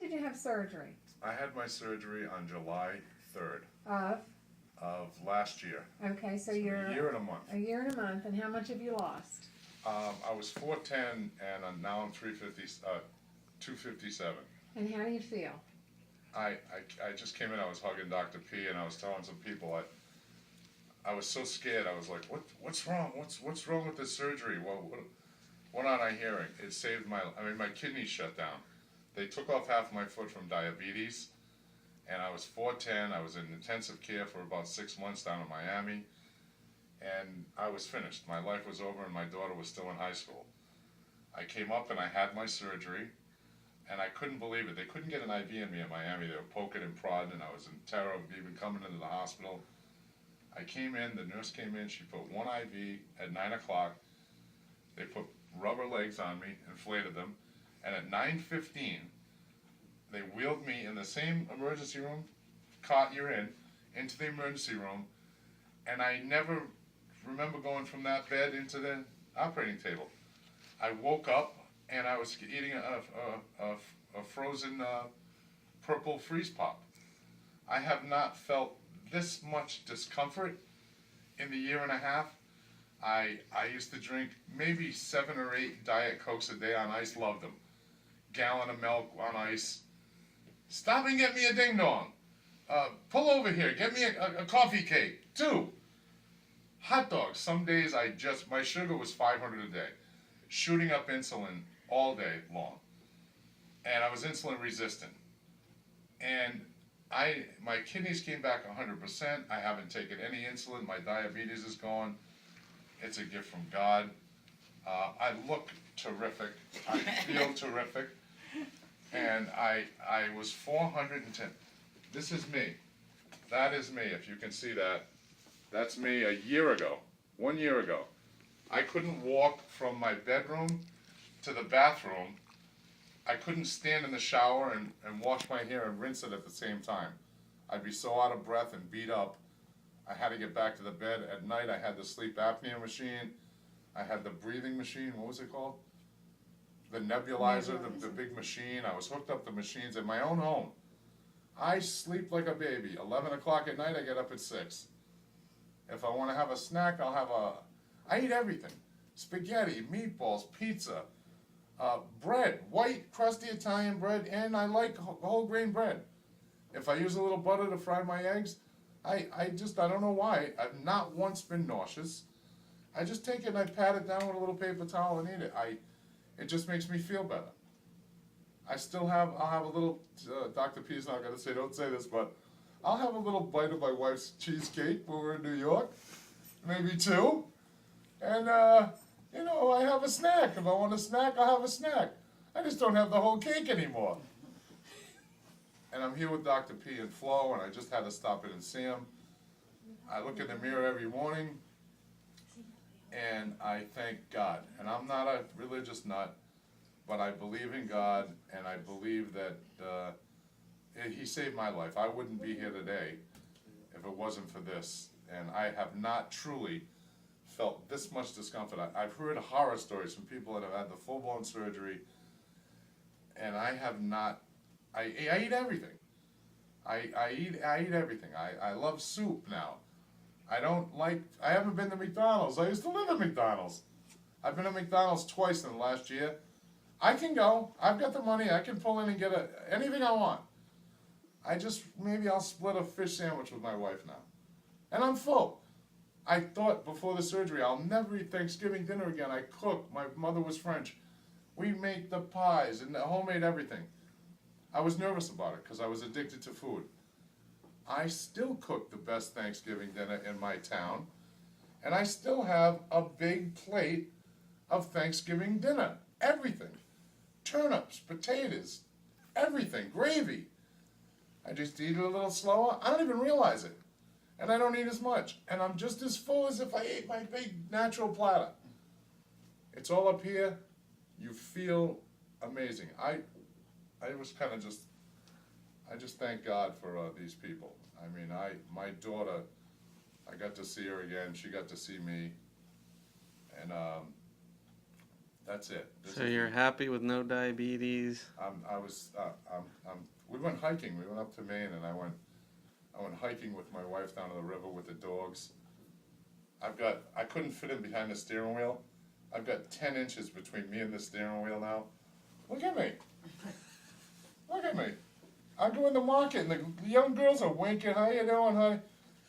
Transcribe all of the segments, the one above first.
Did you have surgery? I had my surgery on July 3rd Of? of last year. Okay, so So you're a year and a month. a year and a month, and how much have you lost? I was 410 and now I'm 257. And how do you feel? I just came in, I was hugging Dr. P and I was telling some people I was so scared. I was like, what's wrong? What's wrong with this surgery? What aren't I hearing? It saved my kidneys shut down. They took off half my foot from diabetes, and I was 410. I was in intensive care for about 6 months down in Miami, and I was finished. My life was over, and my daughter was still in high school. I came up and I had my surgery, and I couldn't believe it. They couldn't get an IV in me in Miami. They were poking and prodding, and I was in terror of even coming into the hospital. I came in, the nurse came in, she put one IV at 9 o'clock. They put rubber legs on me, inflated them, and at 9:15, they wheeled me in the same emergency room cot you're in, into the emergency room, and I never remember going from that bed into the operating table. I woke up, and I was eating a frozen purple freeze pop. I have not felt this much discomfort in the year and a half. I used to drink maybe 7 or 8 Diet Cokes a day on ice, loved them. Gallon of milk on ice. Stop and get me a ding dong. Pull over here, get me a coffee cake. 2. Hot dogs. Some days my sugar was 500 a day. Shooting up insulin all day long. And I was insulin resistant. And my kidneys came back 100%. I haven't taken any insulin. My diabetes is gone. It's a gift from God. I look terrific. I feel terrific. And I was 410. This is me. That is me, if you can see that. That's me a year ago, 1 year ago. I couldn't walk from my bedroom to the bathroom. I couldn't stand in the shower and wash my hair and rinse it at the same time. I'd be so out of breath and beat up. I had to get back to the bed. At night I had the sleep apnea machine. I had the breathing machine, what was it called? The nebulizer, the big machine. I was hooked up to machines in my own home. I sleep like a baby. 11 o'clock at night I get up at 6. If I want to have a snack, I eat everything. Spaghetti, meatballs, pizza, bread, white crusty Italian bread, and I like whole grain bread. If I use a little butter to fry my eggs, I don't know why. I've not once been nauseous. I just take it and I pat it down with a little paper towel and eat it. It just makes me feel better. I'll have a little, Dr. P's not going to say, don't say this, but I'll have a little bite of my wife's cheesecake when we're in New York, maybe 2. And, I have a snack. If I want a snack, I'll have a snack. I just don't have the whole cake anymore. And I'm here with Dr. P and Flo, and I just had to stop in and see him. I look in the mirror every morning, and I thank God. And I'm not a religious nut, but I believe in God, and I believe that He saved my life. I wouldn't be here today if it wasn't for this. And I have not truly felt this much discomfort. I've heard horror stories from people that have had the full-blown surgery, and I have not. I eat everything. I eat everything. I love soup now. I haven't been to McDonald's. I used to live at McDonald's. I've been to McDonald's twice in the last year. I can go. I've got the money. I can pull in and get anything I want. Maybe I'll split a fish sandwich with my wife now. And I'm full. I thought before the surgery, I'll never eat Thanksgiving dinner again. I cooked. My mother was French. We make the pies and the homemade everything. I was nervous about it because I was addicted to food. I still cook the best Thanksgiving dinner in my town, and I still have a big plate of Thanksgiving dinner. Everything. Turnips, potatoes, everything, gravy. I just eat it a little slower. I don't even realize it. And I don't eat as much. And I'm just as full as if I ate my big natural platter. It's all up here. You feel amazing. I just thank God for these people. I mean, my daughter, I got to see her again. She got to see me. And That's it. This So is- you're happy with no diabetes? We went hiking. We went up to Maine, and I went hiking with my wife down to the river with the dogs. I couldn't fit in behind the steering wheel. I've got 10 inches between me and the steering wheel now. Look at me. Look at me. I go in the market, and the young girls are winking. How you doing, honey?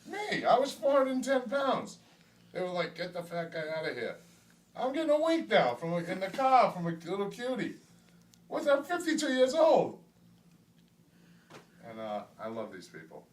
Me, I was 410 pounds. They were like, get the fat guy out of here. I'm getting a wink now in the car from a little cutie. I'm 52 years old. And I love these people.